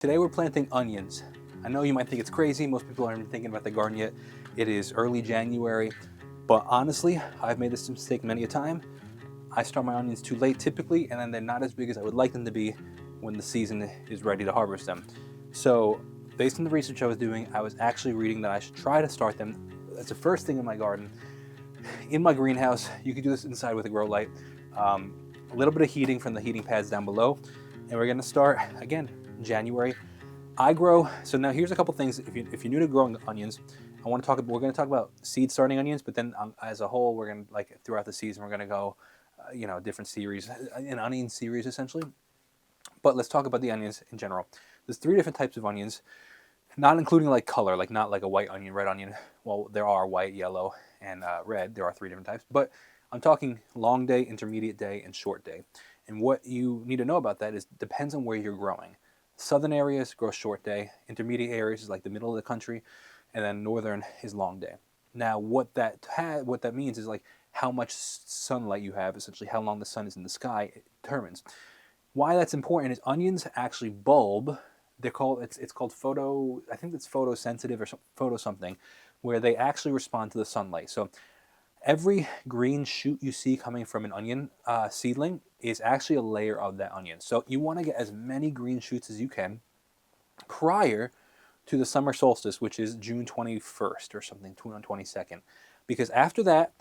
Today we're planting onions. I know you might think it's crazy, most people aren't even thinking about the garden yet. It is early January, but honestly, I've made this mistake many a time. I start my onions too late typically, and then they're not as big as I would like them to be when the season is ready to harvest them. So, based on the research I was doing, I was actually reading that I should try to start them as the first thing in my garden. In my greenhouse, you can do this inside with a grow light. A little bit of heating from the heating pads down below, and we're gonna start, again, January. I grow, so now here's a couple things. If you're new to growing onions, we're going to talk about seed starting onions, but then as a whole, we're going to, like, throughout the season, we're going to go, different series, an onion series essentially. But let's talk about the onions in general. There's three different types of onions, not including like color, like not like a white onion, red onion. Well, there are white, yellow, and red. There are three different types, but I'm talking long day, intermediate day, and short day. And what you need to know about that is depends on where you're growing. Southern areas grow short day, intermediate areas is like the middle of the country, and then northern is long day. Now, what that means is like how much sunlight you have, essentially how long the sun is in the sky, it determines. Why that's important is onions actually bulb. It's called photo. I think it's photosensitive or photo something, where they actually respond to the sunlight. So every green shoot you see coming from an onion seedling is actually a layer of that onion. So you want to get as many green shoots as you can prior to the summer solstice, which is June 21st or something, June 22nd. Because after that,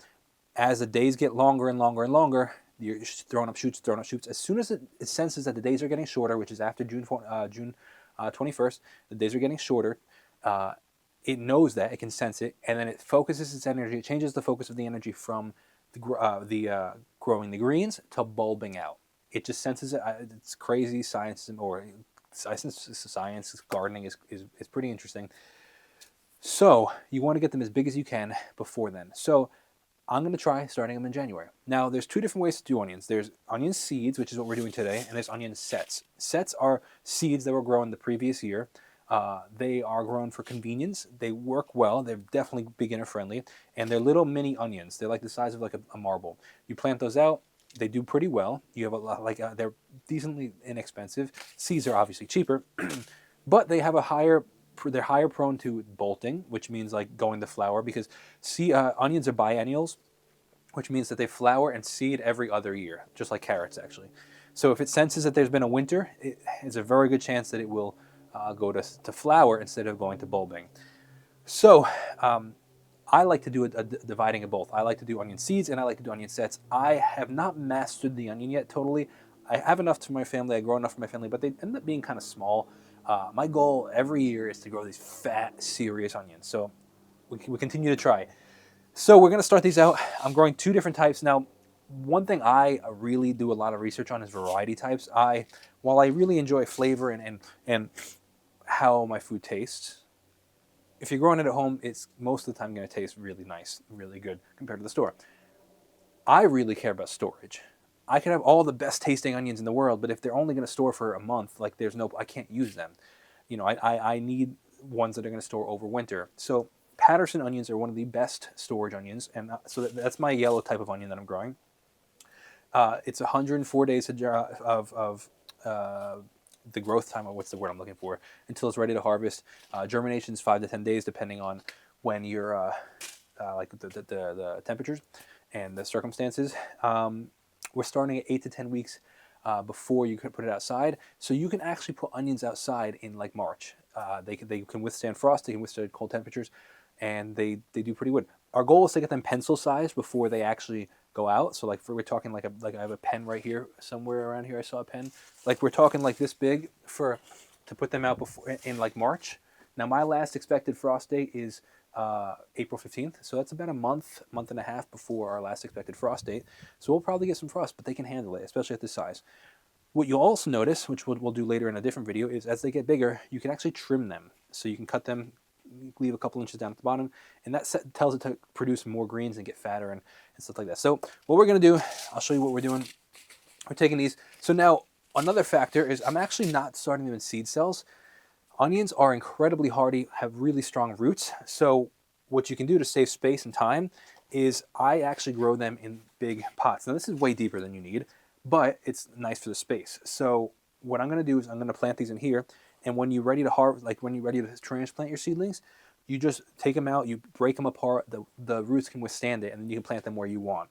as the days get longer and longer and longer, you're throwing up shoots. As soon as it senses that the days are getting shorter, which is after June 21st, the days are getting shorter. It knows that, it can sense it, and then it focuses its energy. It changes the focus of the energy from the growing the greens to bulbing out. It just senses it. It's crazy science, or science gardening is pretty interesting. So you want to get them as big as you can before then. So I'm going to try starting them in January. Now, there's two different ways to do onions. There's onion seeds, which is what we're doing today, and there's onion sets. Sets are seeds that were grown the previous year. They are grown for convenience. They work well. They're definitely beginner friendly, and they're little mini onions. They're like the size of like a marble. You plant those out. They do pretty well. You have a lot, they're decently inexpensive. Seeds are obviously cheaper, but they have they're higher prone to bolting, which means like going to flower, because onions are biennials, which means that they flower and seed every other year, just like carrots actually. So if it senses that there's been a winter, it's a very good chance that it will go to flower instead of going to bulbing. So I like to do a dividing of both. I like to do onion seeds and I like to do onion sets. I have not mastered the onion yet totally. I have enough for my family. I grow enough for my family, but they end up being kind of small. My goal every year is to grow these fat, serious onions. So we continue to try. So we're going to start these out. I'm growing two different types. Now, one thing I really do a lot of research on is variety types. While I really enjoy flavor and how my food tastes, if you're growing it at home, it's most of the time going to taste really nice, really good compared to the store. I really care about storage. I can have all the best tasting onions in the world, but if they're only going to store for a month, like I can't use them. I need ones that are going to store over winter. So Patterson onions are one of the best storage onions, and so that's my yellow type of onion that I'm growing. It's 104 days of the growth time, or what's the word I'm looking for, until it's ready to harvest. Germination is 5 to 10 days, depending on when you're like the temperatures and the circumstances. We're starting at 8 to 10 weeks before you can put it outside. So you can actually put onions outside in like March. They can withstand frost, they can withstand cold temperatures, and they do pretty good. Our goal is to get them pencil sized before they actually go out. So we're talking like I have a pen right here, somewhere around here I saw a pen. Like we're talking like this big to put them out before in like March. Now my last expected frost date is April 15th, so that's about a month and a half before our last expected frost date. So we'll probably get some frost, but they can handle it, especially at this size. What you'll also notice, which we'll do later in a different video, is as they get bigger, you can actually trim them. So you can cut them, leave a couple inches down at the bottom, and that tells it to produce more greens and get fatter and stuff like that. So what we're going to do, I'll show you what we're doing. We're taking these. So now another factor is I'm actually not starting them in seed cells. Onions are incredibly hardy, have really strong roots. So what you can do to save space and time is I actually grow them in big pots. Now this is way deeper than you need, but it's nice for the space. So what I'm going to do is I'm going to plant these in here, And when you're ready to harvest, like when you're ready to transplant your seedlings, you just take them out, you break them apart, the roots can withstand it, and then you can plant them where you want.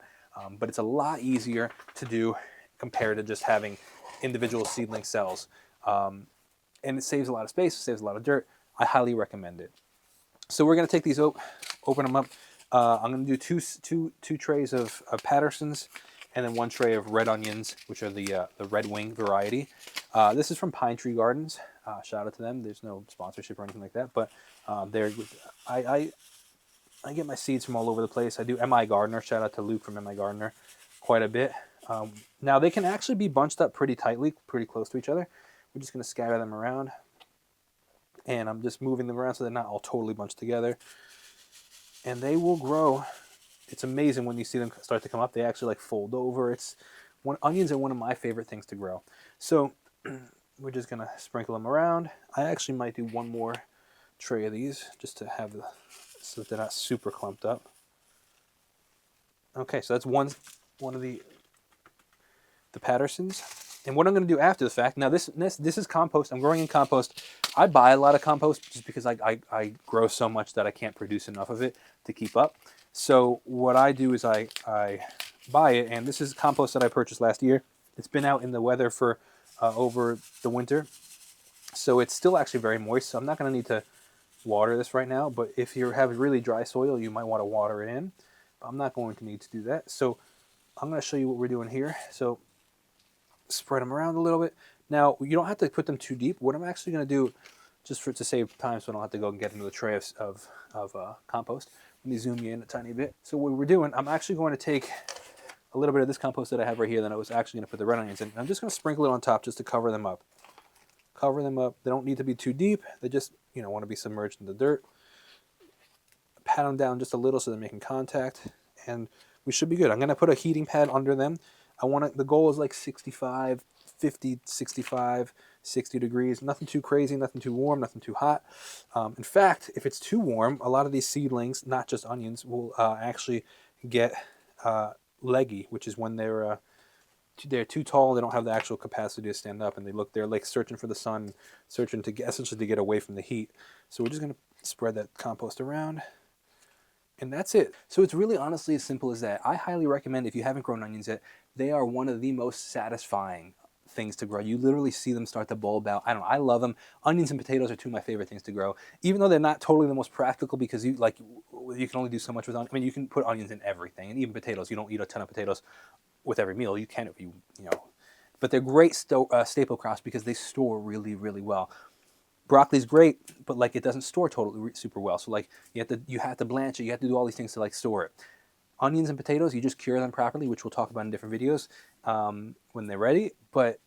But it's a lot easier to do compared to just having individual seedling cells. And it saves a lot of space, saves a lot of dirt. I highly recommend it. So we're going to take these, open them up. I'm going to do two trays of Patterson's, and then one tray of red onions, which are the Red Wing variety. This is from Pine Tree Gardens. Shout out to them. There's no sponsorship or anything like that, but I get my seeds from all over the place. I do MI Gardener. Shout out to Luke from MI Gardener quite a bit. Now they can actually be bunched up pretty tightly, pretty close to each other. We're just going to scatter them around, and I'm just moving them around so they're not all totally bunched together. And they will grow. It's amazing when you see them start to come up. They actually like fold over. Onions are one of my favorite things to grow. So we're just gonna sprinkle them around. I actually might do one more tray of these just to have so that they're not super clumped up. Okay, so that's one of the Pattersons. And what I'm going to do after the fact, now this is compost. I'm growing in compost. I buy a lot of compost just because I grow so much that I can't produce enough of it to keep up. So what I do is I buy it, and this is compost that I purchased last year. It's been out in the weather for over the winter, so it's still actually very moist. So I'm not going to need to water this right now, but if you have really dry soil, you might want to water it in. I'm not going to need to do that. So I'm going to show you what we're doing here. So spread them around a little bit. Now, you don't have to put them too deep. What I'm actually going to do, just to save time so I don't have to go and get into the tray of compost, let me zoom you in a tiny bit. So what we're doing, I'm actually going to take a little bit of this compost that I have right here that I was actually going to put the red onions in. I'm just going to sprinkle it on top just to cover them up. Cover them up. They don't need to be too deep. They just, want to be submerged in the dirt. Pat them down just a little so they're making contact, and we should be good. I'm going to put a heating pad under them. The goal is like 65, 50, 65, 60 degrees. Nothing too crazy, nothing too warm, nothing too hot. In fact, if it's too warm, a lot of these seedlings, not just onions, will actually get leggy, which is when they're too tall. They don't have the actual capacity to stand up, and they're like searching for the sun, searching to essentially to get away from the heat. So we're just going to spread that compost around. And that's it. So it's really honestly as simple as that. I highly recommend, if you haven't grown onions yet, they are one of the most satisfying things to grow. You literally see them start to bulb out. I love them. Onions and potatoes are two of my favorite things to grow, even though they're not totally the most practical because you can only do so much with onions. I mean, you can put onions in everything, and even potatoes. You don't eat a ton of potatoes with every meal. You can if you know. But they're great staple crops because they store really, really well. Broccoli's great, but it doesn't store totally super well. So you have to blanch it. You have to do all these things to store it. Onions and potatoes, you just cure them properly, which we'll talk about in different videos when they're ready. But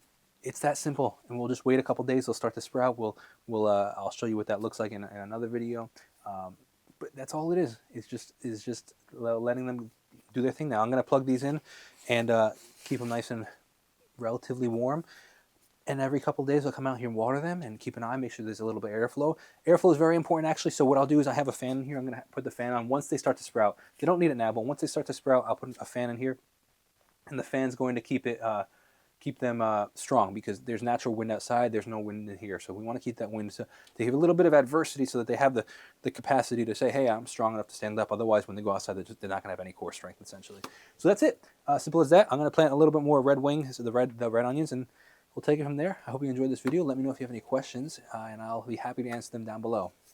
it's that simple, and we'll just wait a couple days. They'll start to sprout. I'll show you what that looks like in another video. But that's all it is. It's just letting them do their thing. Now I'm going to plug these in and keep them nice and relatively warm. And every couple of days I'll come out here and water them and keep an eye, make sure there's a little bit of airflow. Airflow is very important actually, so what I'll do is I have a fan in here. I'm going to put the fan on once they start to sprout. They don't need it now, but once they start to sprout, I'll put a fan in here. And the fan's going to keep them strong because there's natural wind outside, there's no wind in here. So we want to keep that wind so they have a little bit of adversity so that they have the capacity to say, hey, I'm strong enough to stand up. Otherwise, when they go outside, they're not going to have any core strength essentially. So that's it. Simple as that. I'm going to plant a little bit more red wing, so the red onions, and we'll take it from there. I hope you enjoyed this video. Let me know if you have any questions, and I'll be happy to answer them down below.